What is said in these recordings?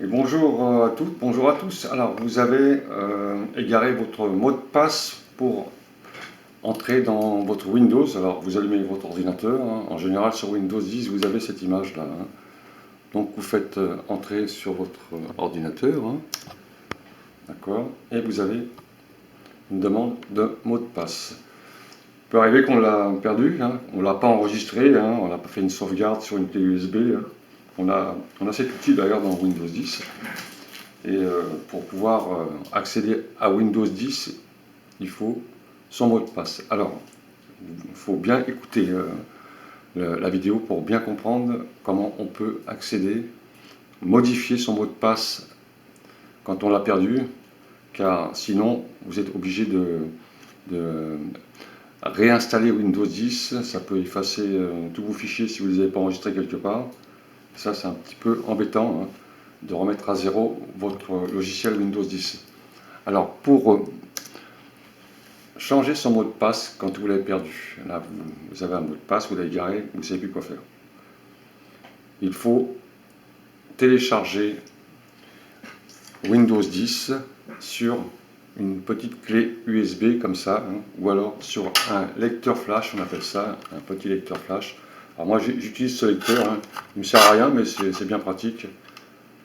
Et bonjour à toutes, bonjour à tous. Alors, vous avez égaré votre mot de passe pour entrer dans votre Windows. Alors, vous allumez votre ordinateur, hein. En général, sur Windows 10, vous avez cette image-là, hein. Donc, vous faites entrer sur votre ordinateur, hein. D'accord, et vous avez une demande de mot de passe. Il peut arriver qu'on l'a perdu, hein. On ne l'a pas enregistré, hein. On n'a pas fait une sauvegarde sur une clé USB, hein. On a cet outil d'ailleurs dans Windows 10. Et pour pouvoir accéder à Windows 10, il faut son mot de passe. Alors, il faut bien écouter la vidéo pour bien comprendre comment on peut accéder, modifier son mot de passe quand on l'a perdu, car sinon, vous êtes obligé de réinstaller Windows 10. Ça peut effacer tous vos fichiers si vous ne les avez pas enregistrés quelque part. Ça, c'est un petit peu embêtant, hein, de remettre à zéro votre logiciel Windows 10. Alors, pour changer son mot de passe quand vous l'avez perdu, là, vous avez un mot de passe, vous l'avez garé, vous ne savez plus quoi faire. Il faut télécharger Windows 10 sur une petite clé USB comme ça, hein, ou alors sur un lecteur flash, on appelle ça un petit lecteur flash. Alors moi j'utilise ce lecteur, hein. Il ne me sert à rien, mais c'est bien pratique.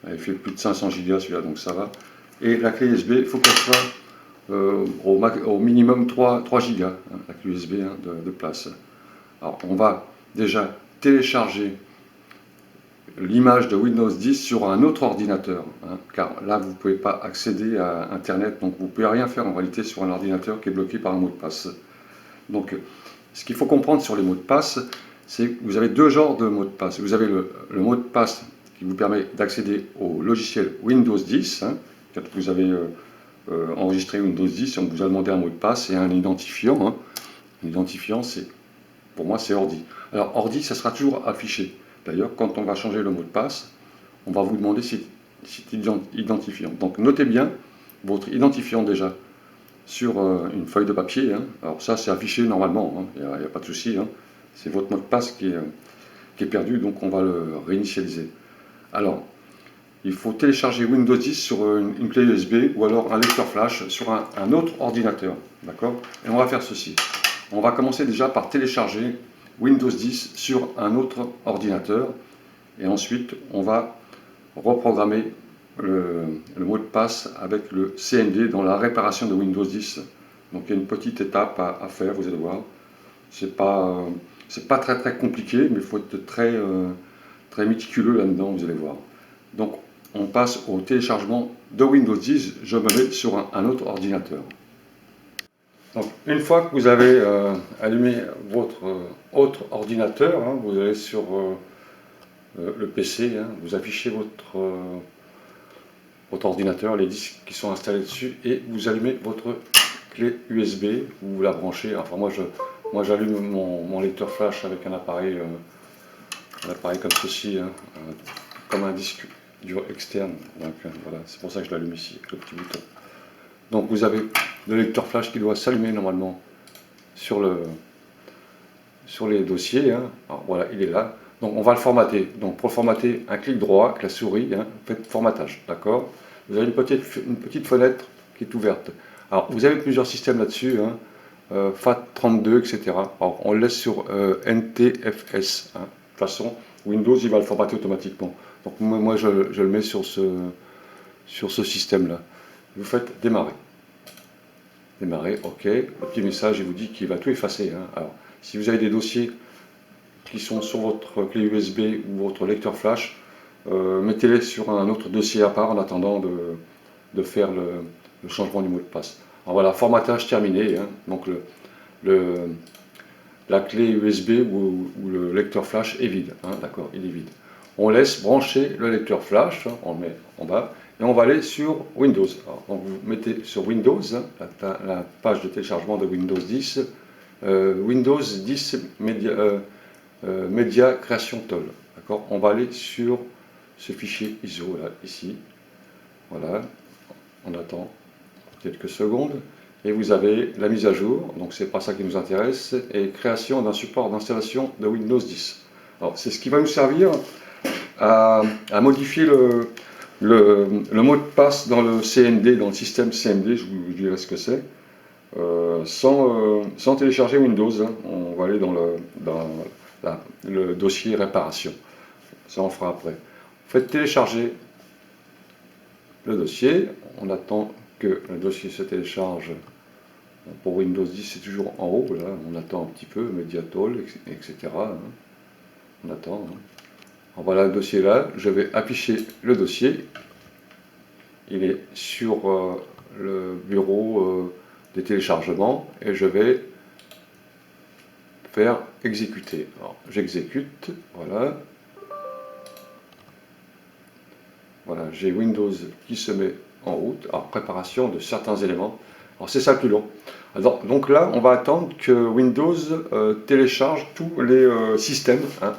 Il fait plus de 500 Go celui-là, donc ça va. Et la clé USB, il faut qu'elle soit au minimum 3 Go, hein, la clé USB, hein, de place. Alors on va déjà télécharger l'image de Windows 10 sur un autre ordinateur, hein, car là vous ne pouvez pas accéder à Internet, donc vous ne pouvez rien faire en réalité sur un ordinateur qui est bloqué par un mot de passe. Donc ce qu'il faut comprendre sur les mots de passe, c'est que vous avez deux genres de mots de passe. Vous avez le mot de passe qui vous permet d'accéder au logiciel Windows 10, hein, quand vous avez enregistré Windows 10, on vous a demandé un mot de passe et un identifiant, hein. L'identifiant, pour moi, c'est ordi. Alors, ordi, ça sera toujours affiché. D'ailleurs, quand on va changer le mot de passe, on va vous demander cet identifiant. Donc, notez bien votre identifiant déjà sur une feuille de papier, hein. Alors ça, c'est affiché normalement, hein. Il n'y a pas de souci, hein. C'est votre mot de passe qui est perdu, donc on va le réinitialiser. Alors, il faut télécharger Windows 10 sur une clé USB ou alors un lecteur flash sur un autre ordinateur. D'accord? Et on va faire ceci. On va commencer déjà par télécharger Windows 10 sur un autre ordinateur. Et ensuite, on va reprogrammer le mot de passe avec le CMD dans la réparation de Windows 10. Donc il y a une petite étape à faire, vous allez voir. C'est pas très compliqué, mais il faut être très méticuleux là-dedans, vous allez voir. Donc on passe au téléchargement de Windows 10, je me mets sur un autre ordinateur. Donc, une fois que vous avez allumé votre autre ordinateur, hein, vous allez sur le PC, hein, vous affichez votre ordinateur, les disques qui sont installés dessus, et vous allumez votre clé USB, vous la branchez. Enfin moi j'allume mon lecteur flash avec un appareil comme ceci, hein, comme un disque dur externe. Donc voilà, c'est pour ça que je l'allume ici, avec le petit bouton. Donc vous avez le lecteur flash qui doit s'allumer normalement sur les dossiers, hein. Alors voilà, il est là. Donc on va le formater. Donc pour le formater, un clic droit avec la souris, hein, faites formatage, d'accord. Vous avez une petite fenêtre qui est ouverte. Alors vous avez plusieurs systèmes là-dessus, hein, FAT32, etc. Alors on le laisse sur NTFS, hein. De toute façon, Windows il va le formater automatiquement. Donc moi je le mets sur ce système-là. Vous faites démarrer. Démarrer, OK. Le petit message, il vous dit qu'il va tout effacer, hein. Alors, si vous avez des dossiers qui sont sur votre clé USB ou votre lecteur flash, mettez-les sur un autre dossier à part en attendant de faire le changement du mot de passe. Alors voilà, formatage terminé, hein. Donc la clé USB ou le lecteur flash est vide, hein, d'accord, il est vide. On laisse brancher le lecteur flash, hein, on le met en bas, et on va aller sur Windows. Alors, donc vous mettez sur Windows, hein, la page de téléchargement de Windows 10, Windows 10 Media Creation Tool. D'accord, on va aller sur ce fichier ISO là, ici. Voilà, on attend quelques secondes. Et vous avez la mise à jour, donc c'est pas ça qui nous intéresse, et création d'un support d'installation de Windows 10. Alors c'est ce qui va nous servir à modifier le mot de passe dans le CMD, dans le système CMD, je vous dirai ce que c'est, sans télécharger Windows, hein. On va aller dans le dossier réparation. Ça, on le fera après. Vous faites télécharger le dossier. On attend que le dossier se télécharge. Pour Windows 10, c'est toujours en haut. Là, on attend un petit peu, Mediatol, etc. Hein. On attend. Hein. Alors voilà le dossier là. Je vais afficher le dossier. Il est sur le bureau des téléchargements et je vais faire exécuter. Alors j'exécute. Voilà. Voilà, j'ai Windows qui se met en route. Alors, préparation de certains éléments. Alors, c'est ça le plus long. Alors, donc là, on va attendre que Windows télécharge tous les systèmes, hein,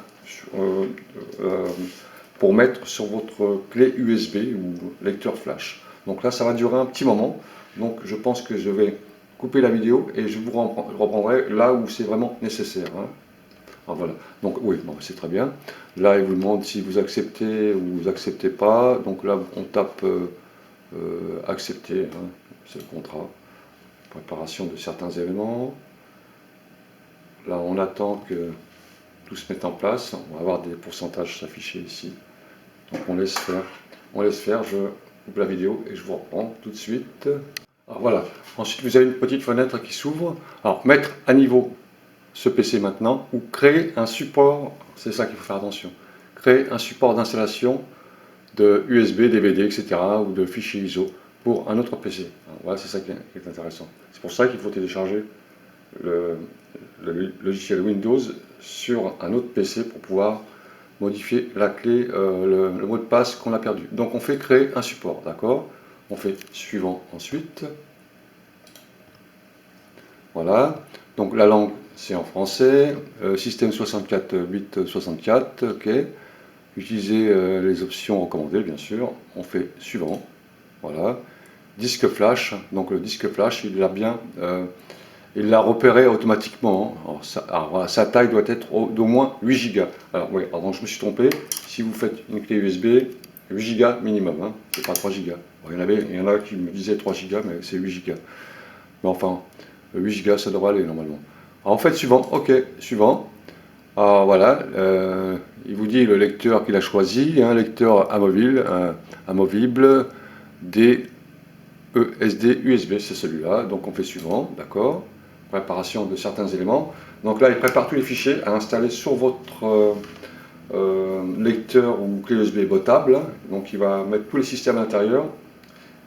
pour mettre sur votre clé USB ou lecteur flash. Donc là, ça va durer un petit moment. Donc, je pense que je vais couper la vidéo et je vous reprendrai là où c'est vraiment nécessaire. Hein. Ah, voilà. Donc oui, bon, c'est très bien. Là, il vous demande si vous acceptez ou vous acceptez pas. Donc là, on tape accepter. Hein. C'est le contrat. Préparation de certains éléments. Là, on attend que tout se mette en place. On va avoir des pourcentages s'afficher ici. Donc on laisse faire. On laisse faire. Je coupe la vidéo et je vous reprends tout de suite. Alors voilà. Ensuite, vous avez une petite fenêtre qui s'ouvre. Alors, mettre à niveau ce PC maintenant, ou créer un support, c'est ça qu'il faut faire attention, créer un support d'installation de USB, DVD, etc., ou de fichiers ISO pour un autre PC. Alors, voilà, c'est ça qui est intéressant. C'est pour ça qu'il faut télécharger le logiciel Windows sur un autre PC pour pouvoir modifier la clé, le mot de passe qu'on a perdu. Donc on fait créer un support, d'accord? On fait suivant ensuite. Voilà, donc la langue c'est en français, système 64 bits 64, ok. Utiliser les options recommandées bien sûr, on fait suivant, voilà. Disque flash, donc le disque flash il l'a bien, il l'a repéré automatiquement. Hein. Alors, voilà, sa taille doit être d'au moins 8 Go. Alors oui, donc je me suis trompé, si vous faites une clé USB, 8 Go minimum, hein, c'est pas 3 Go. Bon, il y en a qui me disaient 3 Go, mais c'est 8 Go. Mais enfin, 8 Go ça devrait aller normalement. Alors, en fait, suivant, ok, suivant. Alors voilà, il vous dit le lecteur qu'il a choisi, un lecteur amovible, DESD USB, c'est celui-là, donc on fait suivant, d'accord. Préparation de certains éléments. Donc là, il prépare tous les fichiers à installer sur votre lecteur ou clé USB bootable. Donc il va mettre tous les systèmes à l'intérieur.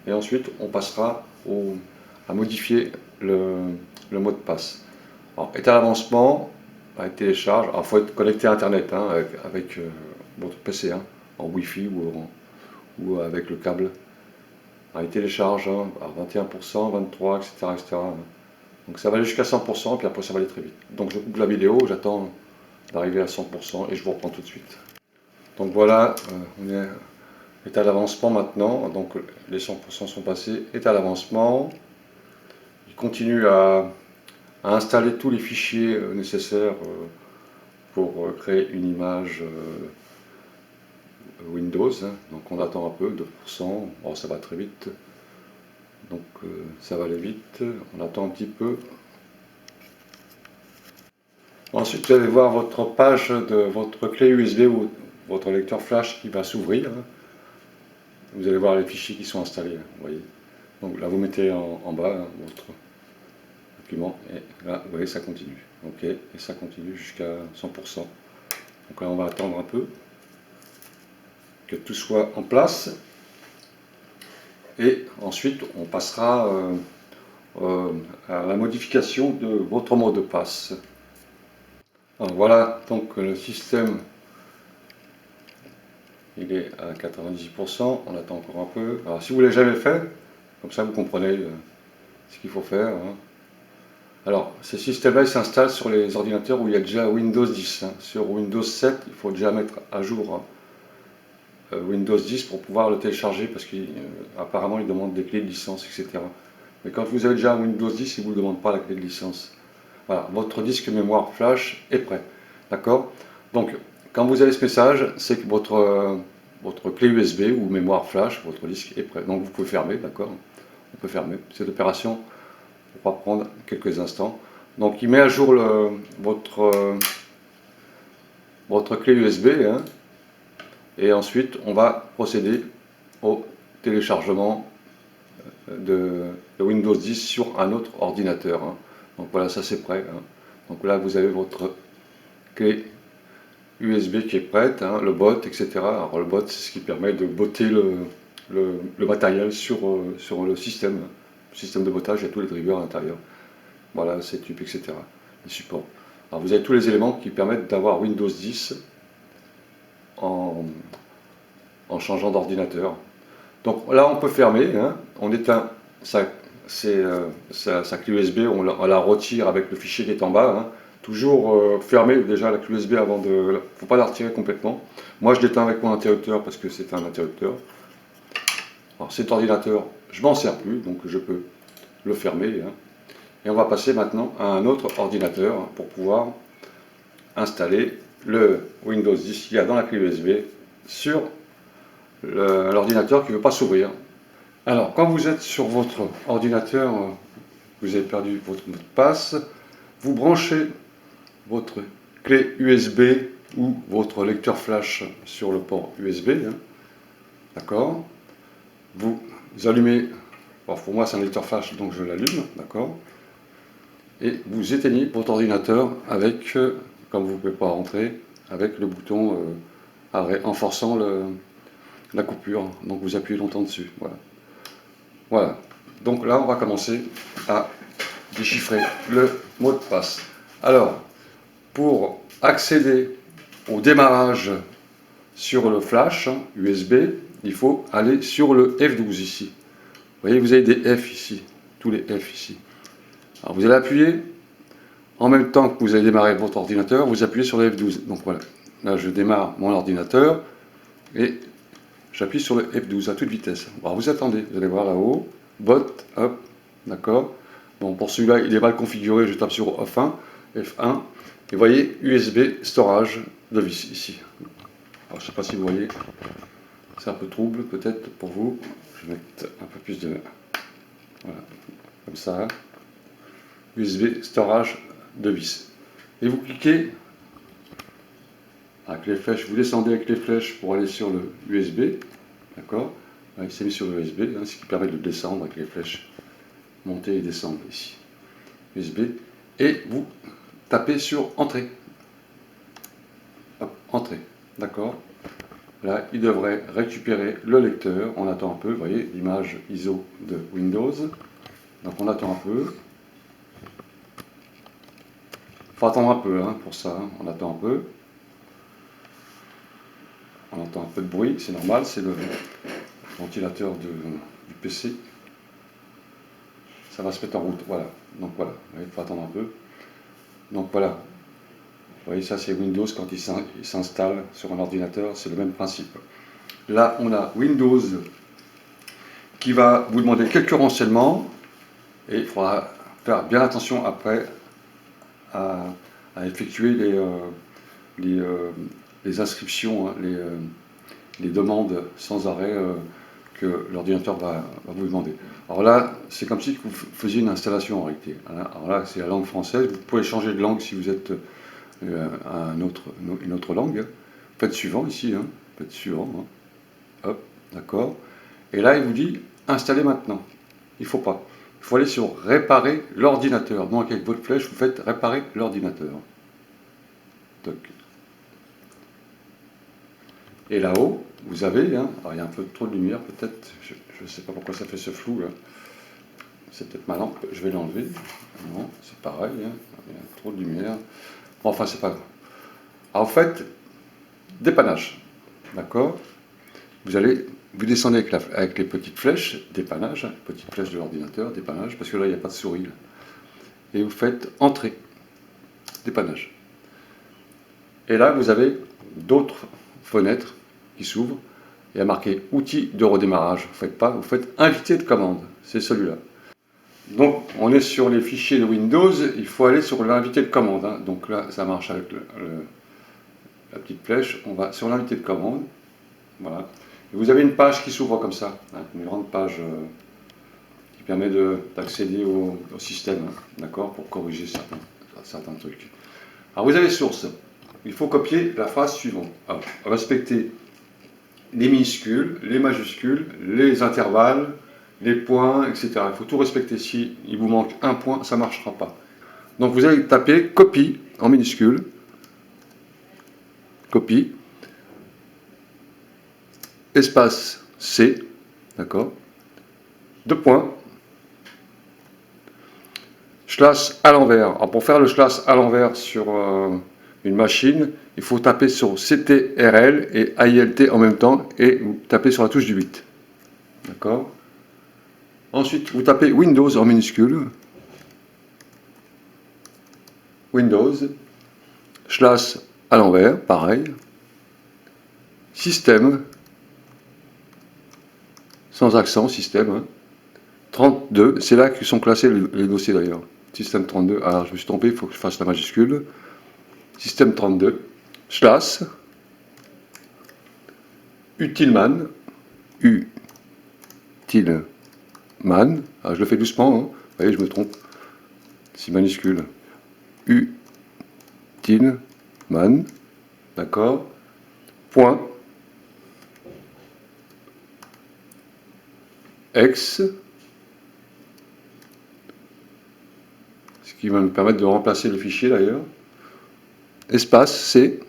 Et ensuite, on passera à modifier le mot de passe. Alors, état d'avancement, télécharge. Alors, il faut être connecté à Internet hein, avec votre PC, hein, en Wi-Fi ou avec le câble. Alors, il télécharge hein, à 21%, 23%, etc., etc. Donc ça va aller jusqu'à 100%, puis après ça va aller très vite. Donc je coupe la vidéo, j'attends d'arriver à 100% et je vous reprends tout de suite. Donc voilà, on est état d'avancement maintenant. Donc les 100% sont passés. État d'avancement. Il continue à installer tous les fichiers nécessaires pour créer une image Windows. Hein. Donc on attend un peu, 2%, oh, ça va très vite. Donc ça va aller vite, on attend un petit peu. Ensuite vous allez voir votre page de votre clé USB ou votre lecteur flash qui va s'ouvrir. Hein. Vous allez voir les fichiers qui sont installés, vous voyez. Donc là vous mettez en bas hein, votre document et là vous voyez ça continue. Ok, et ça continue jusqu'à 100%. Donc là on va attendre un peu que tout soit en place et ensuite on passera à la modification de votre mot de passe. Alors voilà donc le système il est à 98%, on attend encore un peu. Alors si vous ne l'avez jamais fait, comme ça vous comprenez ce qu'il faut faire. Hein. Alors ces systèmes-là ils s'installent sur les ordinateurs où il y a déjà Windows 10. Hein. Sur Windows 7 il faut déjà mettre à jour Windows 10 pour pouvoir le télécharger parce qu'apparemment il demande des clés de licence, etc. Mais quand vous avez déjà Windows 10, il ne vous demande pas la clé de licence. Voilà, votre disque mémoire flash est prêt. D'accord? Donc, quand vous avez ce message, c'est que votre votre clé USB ou mémoire flash, votre disque est prêt. Donc vous pouvez fermer, d'accord? On peut fermer. Cette opération va prendre quelques instants. Donc il met à jour votre clé USB, hein, et ensuite on va procéder au téléchargement de Windows 10 sur un autre ordinateur, hein. Donc voilà, ça c'est prêt, hein. Donc là vous avez votre clé USB qui est prête, hein, le bot, etc. Alors le bot, c'est ce qui permet de botter le matériel sur le système de bottage. Il y a tous les drivers à l'intérieur. Voilà, setup, etc. Les supports. Alors vous avez tous les éléments qui permettent d'avoir Windows 10 en changeant d'ordinateur. Donc là, on peut fermer, hein. On éteint sa clé USB, on la retire avec le fichier qui est en bas, hein. Toujours fermer déjà la clé USB avant de... Il ne faut pas la retirer complètement. Moi, je l'éteins avec mon interrupteur parce que c'est un interrupteur. Alors cet ordinateur, je m'en sers plus, donc je peux le fermer, hein. Et on va passer maintenant à un autre ordinateur, hein, pour pouvoir installer le Windows 10 qu'il y a dans la clé USB sur l'ordinateur qui ne veut pas s'ouvrir. Alors, quand vous êtes sur votre ordinateur, vous avez perdu votre mot de passe, vous branchez votre clé USB ou votre lecteur flash sur le port USB, hein. D'accord? Vous allumez, alors pour moi c'est un lecteur flash donc je l'allume, d'accord? Et vous éteignez votre ordinateur avec, comme vous ne pouvez pas rentrer, avec le bouton arrêt en forçant la coupure. Donc vous appuyez longtemps dessus. Voilà. Voilà. Donc là, on va commencer à déchiffrer le mot de passe. Alors, pour accéder au démarrage sur le flash USB, il faut aller sur le F12 ici. Vous voyez, vous avez des F ici, tous les F ici. Alors vous allez appuyer, en même temps que vous allez démarrer votre ordinateur, vous appuyez sur le F12. Donc voilà, là je démarre mon ordinateur et j'appuie sur le F12 à toute vitesse. Alors vous attendez, vous allez voir là-haut, bot, hop, d'accord. Bon, pour celui-là, il est mal configuré, je tape sur F1, F1, et vous voyez USB storage de vis ici. Alors je ne sais pas si vous voyez, c'est un peu trouble peut-être pour vous. Je vais mettre un peu plus de... Voilà, comme ça. USB storage de vis. Et vous cliquez avec les flèches, vous descendez avec les flèches pour aller sur le USB, d'accord? Il s'est mis sur le USB, hein, ce qui permet de descendre avec les flèches, monter et descendre ici. USB, et vous tapez sur Entrée. Hop, Entrée, d'accord? Là, il devrait récupérer le lecteur. On attend un peu, vous voyez, l'image ISO de Windows. Donc on attend un peu. Il faut attendre un peu, hein, pour ça, hein. On attend un peu. On entend un peu de bruit, c'est normal, c'est le ventilateur du PC. Ça va se mettre en route, voilà. Donc voilà, il faut attendre un peu. Donc voilà. Vous voyez, ça c'est Windows quand il s'installe sur un ordinateur, c'est le même principe. Là, on a Windows qui va vous demander quelques renseignements et il faudra faire bien attention après à effectuer les inscriptions, hein, les demandes sans arrêt que l'ordinateur va vous demander. Alors là, c'est comme si vous faisiez une installation en réalité. Alors là, c'est la langue française. Vous pouvez changer de langue si vous êtes à une autre langue. Faites suivant ici, hein. Faites suivant. Hein. Hop, d'accord. Et là, il vous dit installer maintenant. Il ne faut pas. Il faut aller sur réparer l'ordinateur. Donc avec votre flèche, vous faites réparer l'ordinateur. Et là-haut, vous avez, hein, alors il y a un peu trop de lumière peut-être, je ne sais pas pourquoi ça fait ce flou là. C'est peut-être ma lampe, je vais l'enlever. Non, c'est pareil, hein, il y a trop de lumière. Bon, enfin, c'est pas grave. Alors, en fait, dépannage, d'accord? Vous descendez avec les petites flèches, dépannage, petites flèches de l'ordinateur, dépannage, parce que là, il n'y a pas de souris. Là. Et vous faites entrée, dépannage. Et là, vous avez d'autres fenêtres qui s'ouvrent. Il y a marqué outils de redémarrage. Vous faites pas, vous faites invité de commande. C'est celui-là. Donc, on est sur les fichiers de Windows. Il faut aller sur l'invité de commande. Hein. Donc là, ça marche avec la petite flèche. On va sur l'invité de commande. Voilà. Et vous avez une page qui s'ouvre comme ça, hein, une grande page qui permet d'accéder au système, hein, d'accord, pour corriger certains trucs. Alors vous avez source. Il faut copier la phrase suivante. Alors, respecter les minuscules, les majuscules, les intervalles, les points, etc. Il faut tout respecter. Si il vous manque un point, ça ne marchera pas. Donc vous allez taper copie en minuscule, copie, espace C, d'accord, deux points, slash à l'envers. Alors pour faire le slash à l'envers sur une machine, il faut taper sur CTRL et AILT en même temps et vous tapez sur la touche du 8. D'accord. Ensuite, vous tapez Windows en minuscule, Windows, slash à l'envers, pareil, système, sans accent, système, hein, 32, c'est là que sont classés les dossiers d'ailleurs. Système 32, alors je me suis trompé, il faut que je fasse la majuscule. Système 32, slash, utilman, utilman, alors je le fais doucement, hein. Vous voyez, je me trompe, c'est minuscule, utilman, d'accord, point, X, ce qui va me permettre de remplacer le fichier d'ailleurs, espace C,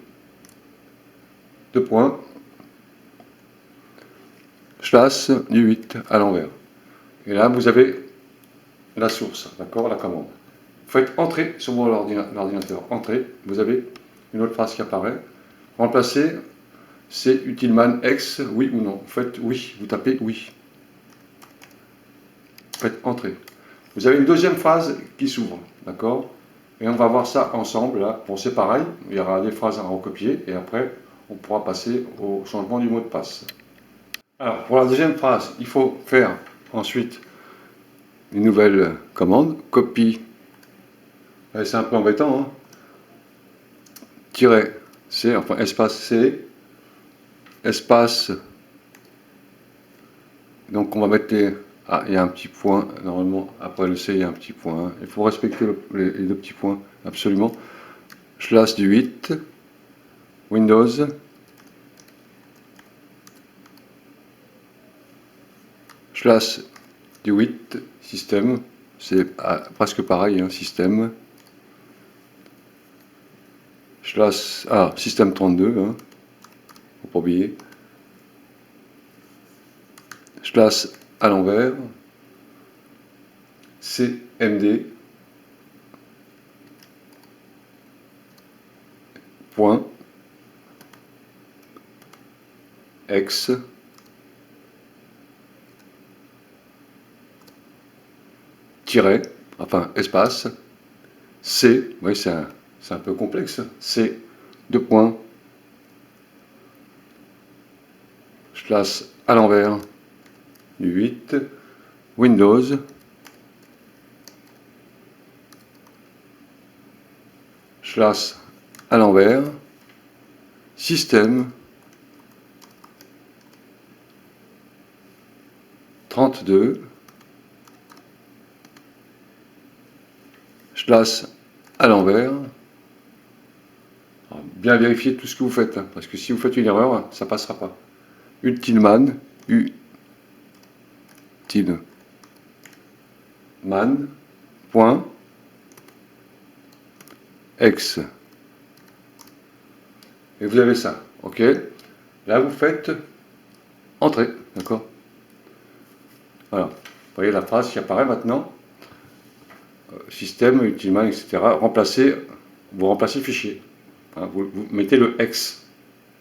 deux points, slash du 8 à l'envers. Et là, vous avez la source, d'accord, la commande. Vous faites entrer sur votre ordinateur, entrer, vous avez une autre phrase qui apparaît. Remplacer, c'est utilman X, oui ou non. Vous faites oui, vous tapez oui. Vous faites entrer. Vous avez une deuxième phrase qui s'ouvre, d'accord. Et on va voir ça ensemble, là. Bon, c'est pareil, il y aura des phrases à recopier, et après, on pourra passer au changement du mot de passe. Alors, pour la deuxième phrase, il faut faire ensuite une nouvelle commande, copie, c'est un peu embêtant, hein, tiret C, enfin espace C, espace, donc on va mettre les, ah, il y a un petit point, normalement, après le C, il y a un petit point, il faut respecter les deux petits points, absolument, slash du 8, Windows, slash du 8, système, c'est presque pareil, hein, système, slash, système 32, hein, faut pas oublier, slash à l'envers, CMD, point, X, tiret, enfin espace, C, oui c'est un peu complexe, C, deux points, slash à l'envers, du 8, Windows, slash à l'envers, système, 32, slash à l'envers. Bien vérifier tout ce que vous faites, hein, parce que si vous faites une erreur, ça ne passera pas. Utilman, utilman, point, X. Et vous avez ça, ok. Là, vous faites entrer, d'accord. Voilà. Vous voyez la phrase qui apparaît maintenant. Système, utilman, etc. Remplacer, vous remplacez le fichier. Hein, vous mettez le X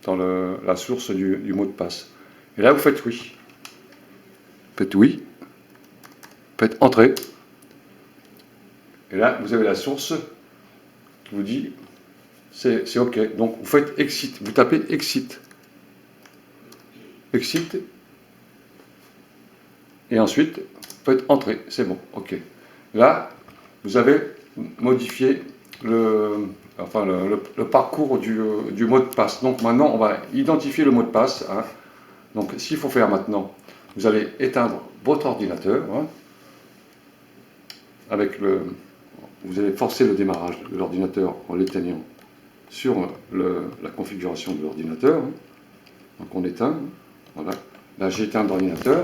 dans la source du mot de passe. Et là, vous faites oui. Faites oui. Faites entrer. Et là, vous avez la source qui vous dit c'est OK. Donc, vous faites exit. Vous tapez exit. Exit. Et ensuite, vous faites entrer. C'est bon. OK. Là, vous avez modifié le parcours du mot de passe. Donc, maintenant, on va identifier le mot de passe. Hein. Donc ce qu'il faut faire maintenant, vous allez éteindre votre ordinateur, hein, vous allez forcer le démarrage de l'ordinateur en l'éteignant sur la configuration de l'ordinateur. Hein. Donc on éteint, voilà. Là j'ai éteint l'ordinateur.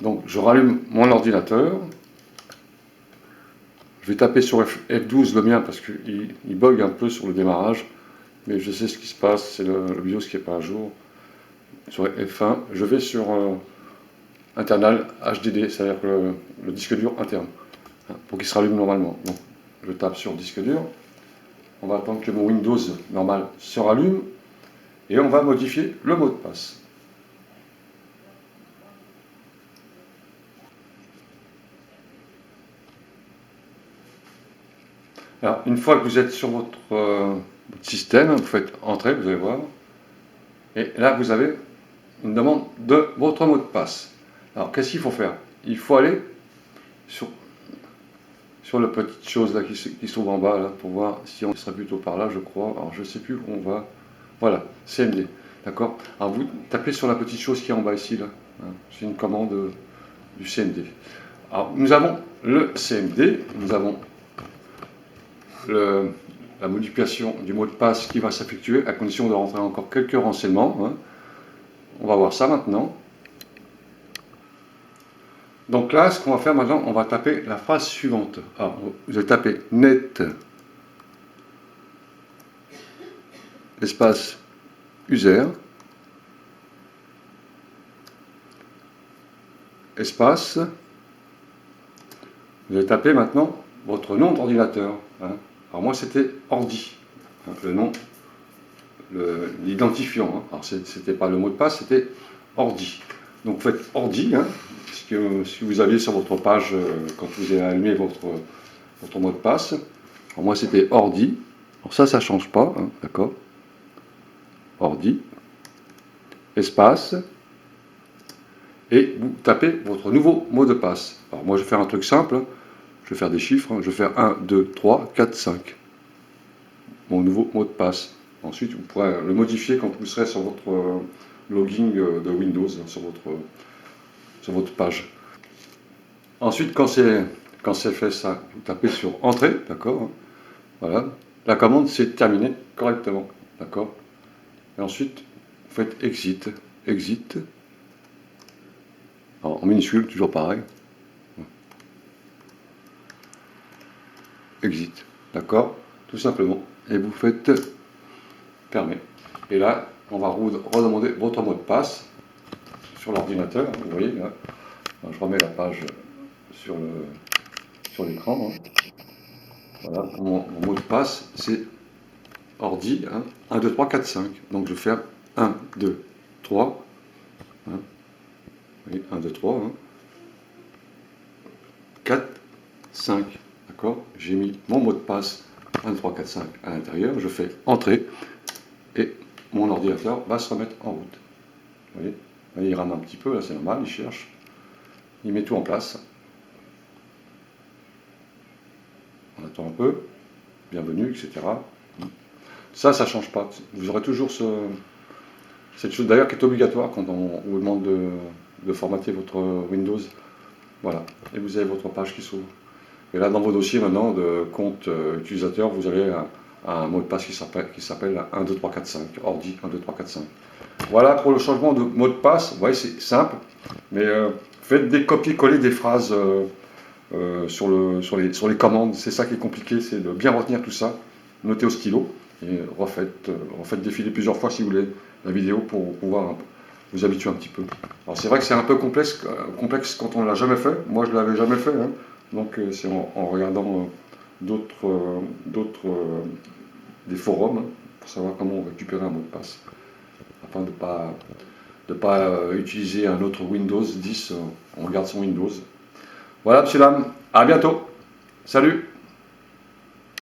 Donc je rallume mon ordinateur. Je vais taper sur F12 le mien parce qu'il bug un peu sur le démarrage. Mais je sais ce qui se passe, c'est le BIOS qui n'est pas à jour. Sur F1, je vais sur internal HDD, c'est-à-dire le disque dur interne, hein, pour qu'il se rallume normalement. Donc je tape sur disque dur. On va attendre que mon Windows normal se rallume. Et on va modifier le mot de passe. Alors, une fois que vous êtes sur votre système, vous faites Entrée, vous allez voir. Et là, vous avez une demande de votre mot de passe. Alors, qu'est-ce qu'il faut faire? Il faut aller sur la petite chose là qui se trouve en bas, là, pour voir si on serait plutôt par là, je crois. Alors, je ne sais plus où on va. Voilà, CMD. D'accord? Alors, vous tapez sur la petite chose qui est en bas ici, là. Hein, c'est une commande du CMD. Alors, nous avons le CMD, nous avons la modification du mot de passe qui va s'effectuer à condition de rentrer encore quelques renseignements. Hein. On va voir ça maintenant. Donc là, ce qu'on va faire maintenant, on va taper la phrase suivante. Alors, vous allez taper net espace user espace. Vous allez taper maintenant votre nom d'ordinateur. Hein. Alors moi c'était ordi, hein, le nom, l'identifiant. Hein. Alors c'était pas le mot de passe, c'était ordi. Donc vous faites ordi, hein, si vous aviez sur votre page quand vous avez allumé votre mot de passe. Alors moi c'était ordi. Alors ça change pas, hein, d'accord. Ordi, espace, et vous tapez votre nouveau mot de passe. Alors moi je vais faire un truc simple. Hein. Je vais faire des chiffres, hein. Je vais faire 1, 2, 3, 4, 5. Mon nouveau mot de passe. Ensuite, vous pourrez le modifier quand vous serez sur votre login de Windows, hein, sur votre page. Ensuite, quand c'est fait ça, vous tapez sur Entrée, d'accord, hein. Voilà. La commande s'est terminée correctement, d'accord. Et ensuite, vous faites Exit. Exit. Alors, en minuscule, toujours pareil. Exit, d'accord, tout simplement, et vous faites fermer. Et là, on va redemander votre mot de passe sur l'ordinateur. Vous voyez là, je remets la page sur l'écran. Hein. Voilà, mon mot de passe, c'est ordi, hein, 1, 2, 3, 4, 5. Donc je vais faire 1, 2, 3. Hein. Oui, 1, 2, 3. Hein. 4, 5. D'accord, j'ai mis mon mot de passe 1, 2, 3, 4, 5 à l'intérieur, je fais Entrée et mon ordinateur va se remettre en route. Vous voyez, là, il rame un petit peu, là c'est normal, il cherche, il met tout en place. On attend un peu, bienvenue, etc. Ça ne change pas, vous aurez toujours cette chose d'ailleurs qui est obligatoire quand on vous demande de formater votre Windows. Voilà, et vous avez votre page qui s'ouvre. Et là, dans vos dossiers maintenant de compte utilisateur, vous avez un mot de passe qui s'appelle 1, 2, 3, 4, 5, ordi 1, 2, 3, 4, 5. Voilà pour le changement de mot de passe. Vous voyez, c'est simple, mais faites des copier-coller des phrases sur les commandes. C'est ça qui est compliqué, c'est de bien retenir tout ça, notez au stylo, et refaites défiler plusieurs fois si vous voulez la vidéo pour pouvoir vous habituer un petit peu. Alors c'est vrai que c'est un peu complexe quand on ne l'a jamais fait. Moi, je ne l'avais jamais fait. Hein. Donc c'est en regardant des forums pour savoir comment récupérer un mot de passe, afin de pas utiliser un autre Windows 10, on garde son Windows. Voilà, monsieur Lam, à bientôt, salut.